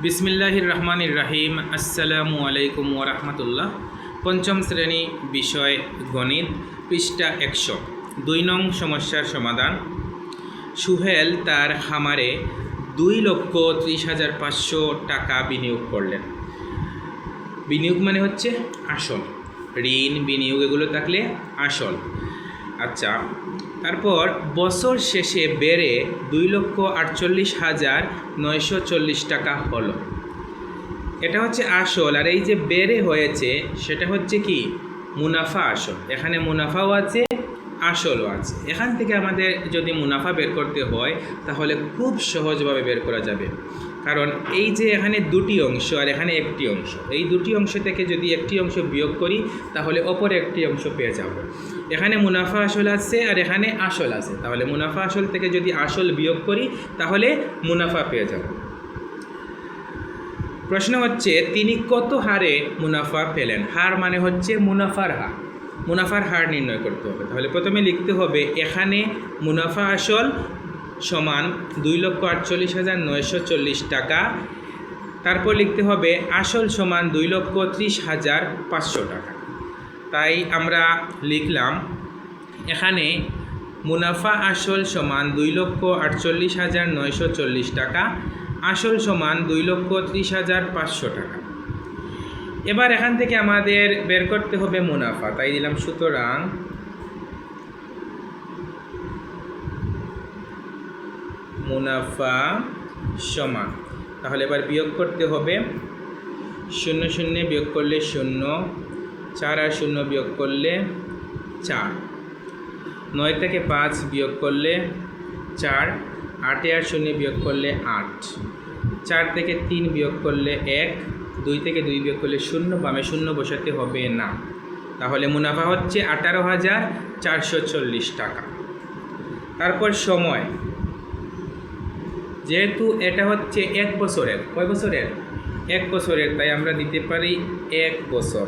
বিসমিল্লাহির রহমানির রহিম। আসসালামু আলাইকুম ওয়া রাহমাতুল্লাহ। পঞ্চম শ্রেণী বিষয় গণিত, পৃষ্ঠা 100। 2 নং সমস্যার সমাধান। সুহেল তার খামারে 2,30,500 টাকা বিনিয়োগ করলেন। বিনিয়োগ মানে হচ্ছে আসল, ঋণ বিনিয়োগ এগুলো থাকলে আসল। আচ্ছা, তারপর বছর শেষে বেড়ে 2,48,940 টাকা হলো। এটা হচ্ছে আসল, আর এই যে বেড়ে হয়েছে সেটা হচ্ছে কি মুনাফা আসল। এখানে মুনাফাও আছে, আসলও আছে। এখান থেকে আমাদের যদি মুনাফা বের করতে হয় তাহলে খুব সহজভাবে বের করা যাবে, কারণ এই যে এখানে দুটি অংশ আর এখানে একটি অংশ, এই দুটি অংশ থেকে যদি একটি অংশ বিয়োগ করি তাহলে অপর একটি অংশ পেয়ে যাব। এখানে মুনাফা আসল আছে আর এখানে আসল আছে, তাহলে মুনাফা আসল থেকে যদি আসল বিয়োগ করি তাহলে মুনাফা পেয়ে যাব। প্রশ্ন হচ্ছে তিনি কত হারে মুনাফা পেলেন। হার মানে হচ্ছে মুনাফার হার, মুনাফার হার নির্ণয় করতে হবে। তাহলে প্রথমে লিখতে হবে এখানে মুনাফা আসল সমান 2,48,940 টাকা। তারপর লিখতে হবে আসল সমান 2,30,500 টাকা। তাই আমরা লিখলাম এখানে মুনাফা আসল সমান 2,48,940 টাকা, আসল সমান 2,30,500 টাকা। এবার এখান থেকে আমাদের বের করতে হবে মুনাফা, তাই দিলাম সুতরাং মুনাফা সমান, তাহলে এবার বিয়োগ করতে হবে 0 0 বিয়োগ করলে 0, 4 আর 0 বিয়োগ করলে 4, 9 থেকে 5 বিয়োগ করলে 4, 8 আর 0 বিয়োগ করলে 8, 4 থেকে 3 বিয়োগ করলে 1, 2 থেকে 2 বিয়োগ করলে 0, বামে 0 বসাতে হবে না। তাহলে মুনাফা হচ্ছে 18,440 টাকা। তারপর সময়, যেহেতু এটা হচ্ছে 1 বছরের, কয় বছরের? 1 বছরের, তাই আমরা দিতে পারি 1 বছর।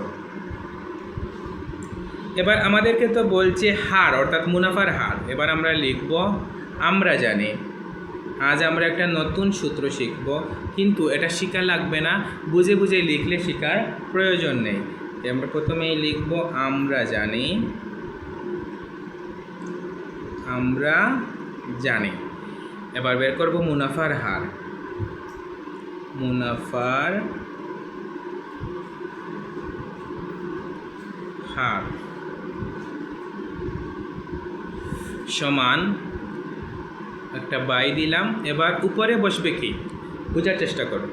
এবার আমাদেরকে তো বলছে হার, অর্থাৎ মুনাফার হার। এবার আমরা লিখব আমরা জানি। আজ আমরা একটা নতুন সূত্র শিখব, কিন্তু এটা শেখা লাগবে না, বুঝে বুঝে লিখলে শেখার প্রয়োজন নেই। আমরা প্রথমেই লিখব আমরা জানি, আমরা জানি। এবার বের করব মুনাফার হার। মুনাফার হার সমান একটা বাই দিলাম। এবার উপরে বসবে কি বোঝার চেষ্টা করো।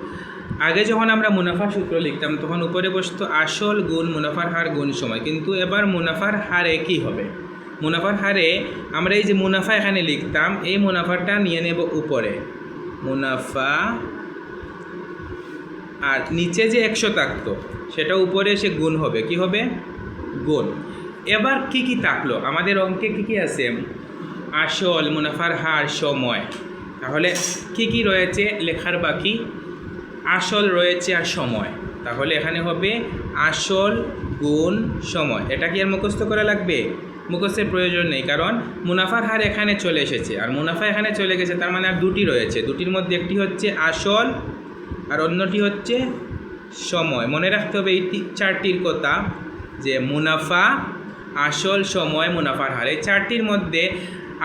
আগে যখন আমরা মুনাফা সূত্র লিখতাম তখন উপরে বসতো আসল গুণ মুনাফার হার গুণ সময়, কিন্তু এবার মুনাফার হারে কি হবে? মুনাফার হারে আমরা এই যে মুনাফা এখানে লিখতাম, এই মুনাফাটা নিয়ে নেব উপরে, মুনাফা, আর নিচে যে 100 থাকতো সেটা উপরে এসে গুণ হবে, কি হবে? গুণ। এবার কি কি থাকলো আমাদের অঙ্কে? কি কি আছে? আসল, মুনাফার হার, সময়। তাহলে কি কি রয়েছে লেখার বাকি? আসল রয়েছে আর সময়। তাহলে এখানে হবে আসল গুণ সময়। এটা কি আর মুখস্থ করা লাগবে? মুখস্থের প্রয়োজন নেই, কারণ মুনাফার হার এখানে চলে এসেছে আর মুনাফা এখানে চলে গেছে, তার মানে আর দুটি রয়েছে। দুটির মধ্যে একটি হচ্ছে আসল আর অন্যটি হচ্ছে সময়। মনে রাখতে হবে এই চারটির কথা, যে মুনাফা, আসল, সময়, মুনাফার হার। এই চারটির মধ্যে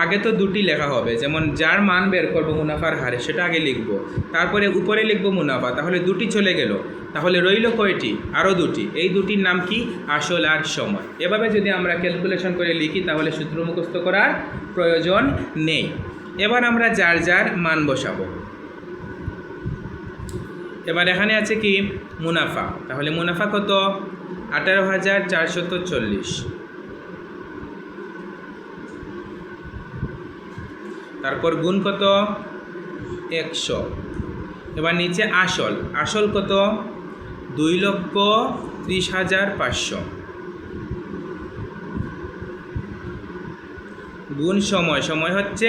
আগে তো দুটি লেখা হবে, যেমন যার মান বের করবো মুনাফার হারে সেটা আগে লিখব, তারপরে উপরে লিখব মুনাফা। তাহলে দুটি চলে গেল, তাহলে রইল কয়টি? আরও দুটি। এই দুটির নাম কি? আসল আর সময়। এভাবে যদি আমরা ক্যালকুলেশন করে লিখি তাহলে সূত্র মুখস্থ করার প্রয়োজন নেই। এবার আমরা যার যার মান বসাবো। এবার এখানে আছে কি মুনাফা, তাহলে মুনাফা কত? 18,440। তারপর গুণ কত? 100। এবার নিচে আসল, আসল কত? 2,30,500 গুণ সময়, সময় হচ্ছে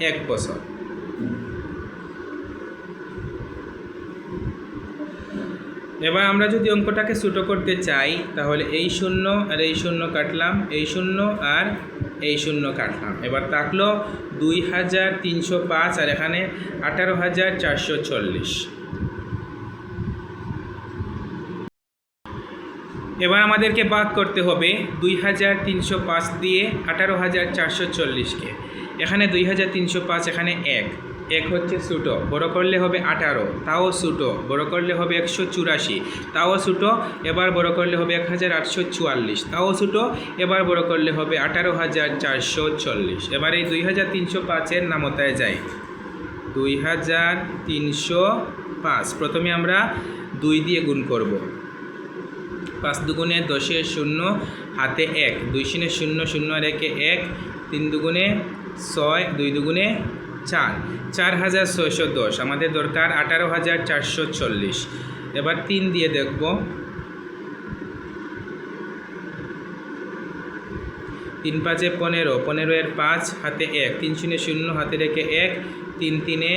1 বছর। এবার আমরা যদি অঙ্কটাকে ছোটো করতে চাই তাহলে এই 0 আর এই 0 কাটলাম, এই 0 আর এই 0 কাটলাম। এবার থাকলো 2,305 আর এখানে 18,440। এবার আমাদেরকে ভাগ করতে হবে 2305 দিয়ে 18,440কে। এখানে 2305, এখানে এক হচ্ছে ছোটো, বড় করলে হবে 18, তাও ছোটো, বড় করলে হবে 184, তাও ছোটো, এবার বড় করলে হবে 1844, তাও ছোটো, এবার বড় করলে হবে 18,440। এবার এই 2305-এর নামতায় যাই। 2305 প্রথমে আমরা 2 দিয়ে গুণ করব। 5 দুগুণে 10 0, হাতে 1, 2 শূন্য 0 0 আর 1 1, 3 দুগুণে 6, 2 দুগুণে 4, 4610। আমাদের দরকার 18,440। এবার 3 দিয়ে দেখব। 3 5 15, 15 এর 5, হাতে 1, 3 শূন্য 0, হাতে রেখে 1, 3 3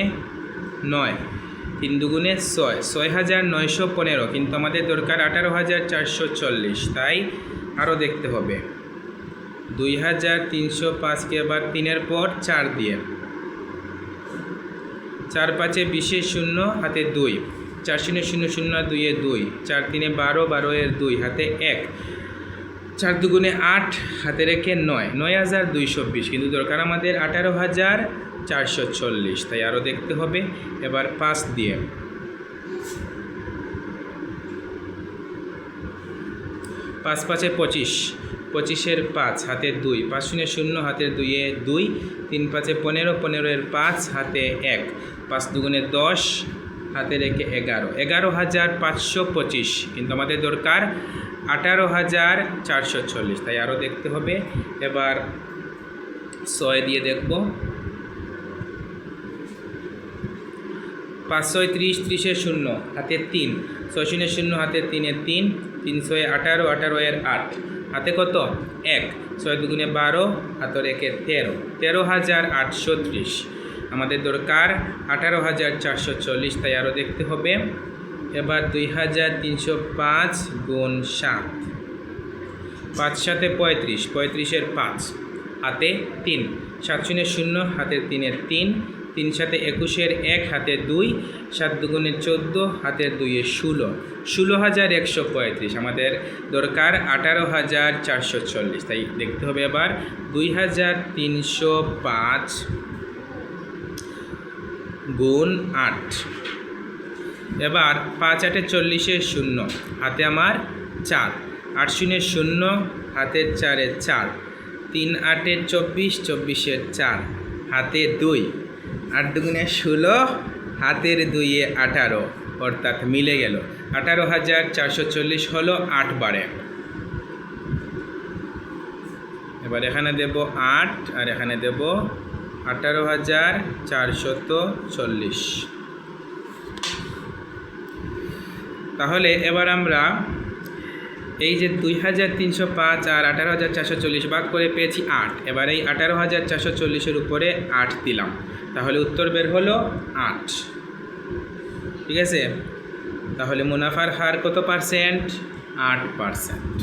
9, 3 দুগুণে 6, 6,915, কিন্তু আমাদের দরকার 18,440, তাই আরও দেখতে হবে। 2305-কে এবার 3-এর পর 4 দিয়ে, 4 5 20 0, হাতে 2, 4 শূন্য 0 0 আর 2 2, 4 3 12, 12 এর 2, হাতে 1, 4 দুগুণে 8, হাতে রেখে 9, 9,220, কিন্তু দরকার আমাদের 18,440, তাই আরও দেখতে হবে। এবার 5 দিয়ে, 5 5 25, 25 এর 5, হাতে 2, 5 শূন্য 0, হাতে 2 2, 3 5 15, 15 এর 5, হাতে 1, 5 দুগুণে 10, হাতে রেখে 11, 11,525, কিন্তু আমাদের দরকার 18,440, তাই আরও দেখতে হবে। এবার 6 দিয়ে দেখব। 5 6 30, 30 এর 0, হাতে 3, 6 শূন্য 0, হাতে 3 3, 3 6 18, 18 এর 8, হাতে কত 1, 6 দুগুণে 12, হাতে রেখে 13, 13,830, আমাদের দরকার 18,440, তাই আরও দেখতে হবে। এবার 2305 গুণ 7, 5 7 35, 35 এর 5, হাতে 3, 7 শূন্য 0, হাতে 3 3, 3 7 21 এর 1, হাতে 2, 7 দুগুণে 14, হাতে 2 16, 16,135, আমাদের দরকার 18,440, তাই দেখতে হবে। এবার 2305 গুণ 8, এবার 5 8 40 এর 0, হাতে আমার 4, 8 শূন্য 0, হাতে 4 4, 3 8 24, 24 এর 4, হাতে 2, 8 দুগুণে 16, হাতের 2 18, অর্থাৎ মিলে গেল। 18,440 হলো 8 বারে। এবার এখানে দেব 8 আর এখানে দেব 18,440। তাহলে এবার আমরা এই যে 2305 আর 18,440 ভাগ করে পেয়েছি 8, এবার এই 18,440-এর উপরে 8 দিলাম, তাহলে উত্তর বের হলো 8। ঠিক আছে, তাহলে মুনাফার হার কত পার্সেন্ট? 8%।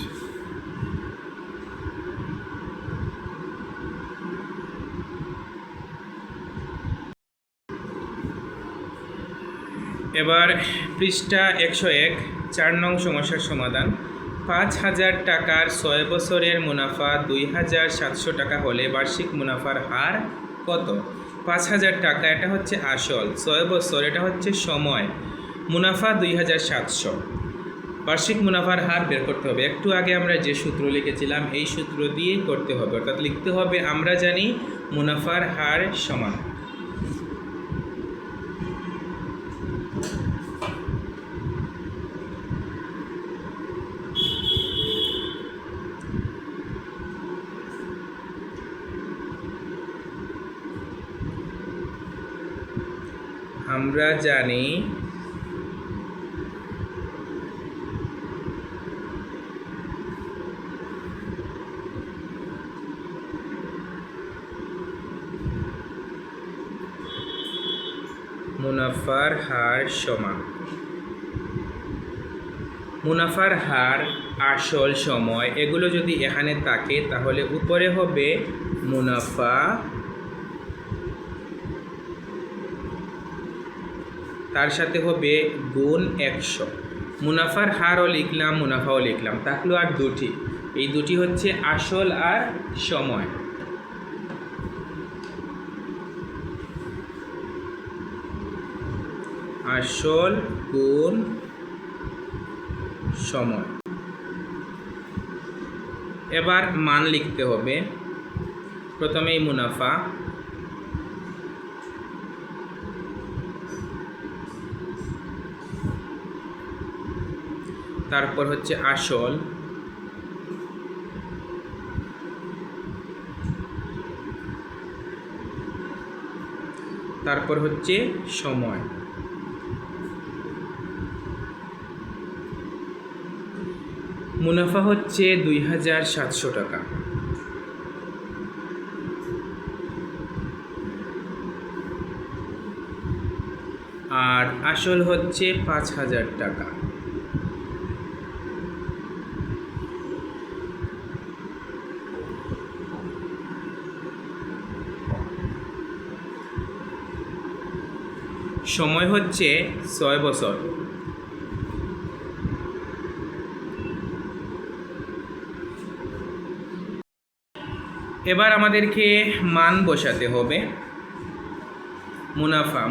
এবার পৃষ্ঠা 101, 4 নং সমস্যার সমাধান। 5,000 টাকার 6 বছরের মুনাফা 2,700 টাকা হলে বার্ষিক মুনাফার হার কত? 5,000 টাকা এটা হচ্ছে আসল, 6 বছর এটা হচ্ছে সময়, মুনাফা 2,700, বার্ষিক মুনাফার হার বের করতে হবে। একটু আগে আমরা যে সূত্র লিখেছিলাম এই সূত্র দিয়েই করতে হবে, অর্থাৎ লিখতে হবে আমরা জানি মুনাফার হার সমান আমরা জানি মুনাফার হার সমান। মুনাফার হার, আসল, সময় এগুলো যদি এখানে থাকে তাহলে উপরে হবে মুনাফা, তার সাথে হবে গুণ 100। মুনাফার হারও লিখলাম, মুনাফাও লিখলাম, থাকলো আর দুটি। এই দুটি হচ্ছে আসল আর সময়। আসল গুণ সময়। এবার মান লিখতে হবে। প্রথমেই মুনাফা, তারপর হচ্ছে আসল, তারপর হচ্ছে সময়। মুনাফা হচ্ছে 2700 টাকা, আর আসল হচ্ছে 5000 টাকা। সময় হচ্ছে 6 বছর। এবার আমাদেরকে মান বসাতে হবে।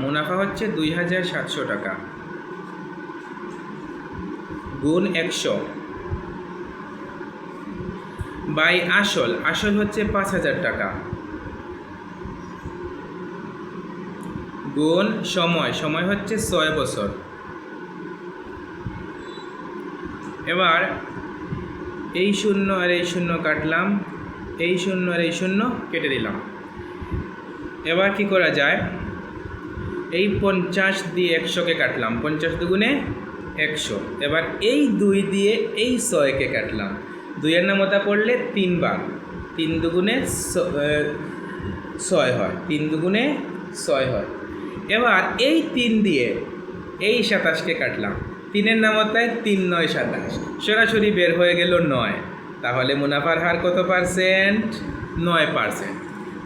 মুনাফা হচ্ছে 2700 টাকা গুণ 100 বাই আসল হচ্ছে 5000 টাকা গুণ সময় হচ্ছে 6 বছর। এবার এই শূন্য আর এই শূন্য কাটলাম, এই শূন্য আর এই শূন্য কেটে দিলাম। এবার কি করা যায়, এই 50 দিয়ে 100কে কাটলাম, 50 দুগুণে 100। এবার এই 2 দিয়ে এই 6কে কাটলাম, 2-এর নামতা পড়লে 3 বার, 3 দুগুণে 6 হয়, 3 দুগুণে 6 হয়। এবার এই 3 দিয়ে এই 27কে কাটলাম, 3-এর নামতায় 3 9 27, সরাসরি বের হয়ে গেল 9। তাহলে মুনাফার হার কত পার্সেন্ট? 9%।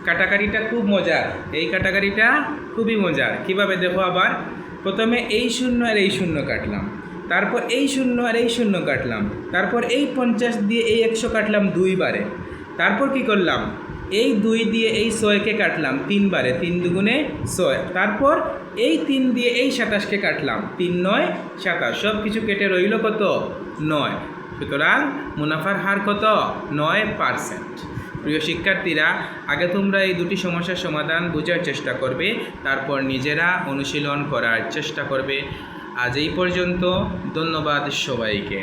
কাটাকাটিটা খুব মজার, এই কাটাকাটিটা খুবই মজার। কিভাবে দেখো, আবার প্রথমে এই শূন্য আর এই শূন্য কাটলাম, তারপর এই শূন্য আর এই শূন্য কাটলাম, তারপর এই 50 দিয়ে এই 100 কাটলাম 2 বারে, তারপর কি করলাম, এই 2 দিয়ে এই 6কে কাটলাম 3 বারে, 3 দুগুণে 6, তারপর এই 3 দিয়ে এই 27কে কাটলাম, 3 9 27, সব কিছু কেটে রইল কত? 9। সুতরাং মুনাফার হার কত? 9%। প্রিয় শিক্ষার্থীরা, আগে তোমরা এই দুটি সমস্যার সমাধান বোঝার চেষ্টা করবে, তারপর নিজেরা অনুশীলন করার চেষ্টা করবে। আজ এই পর্যন্ত, ধন্যবাদ সবাইকে।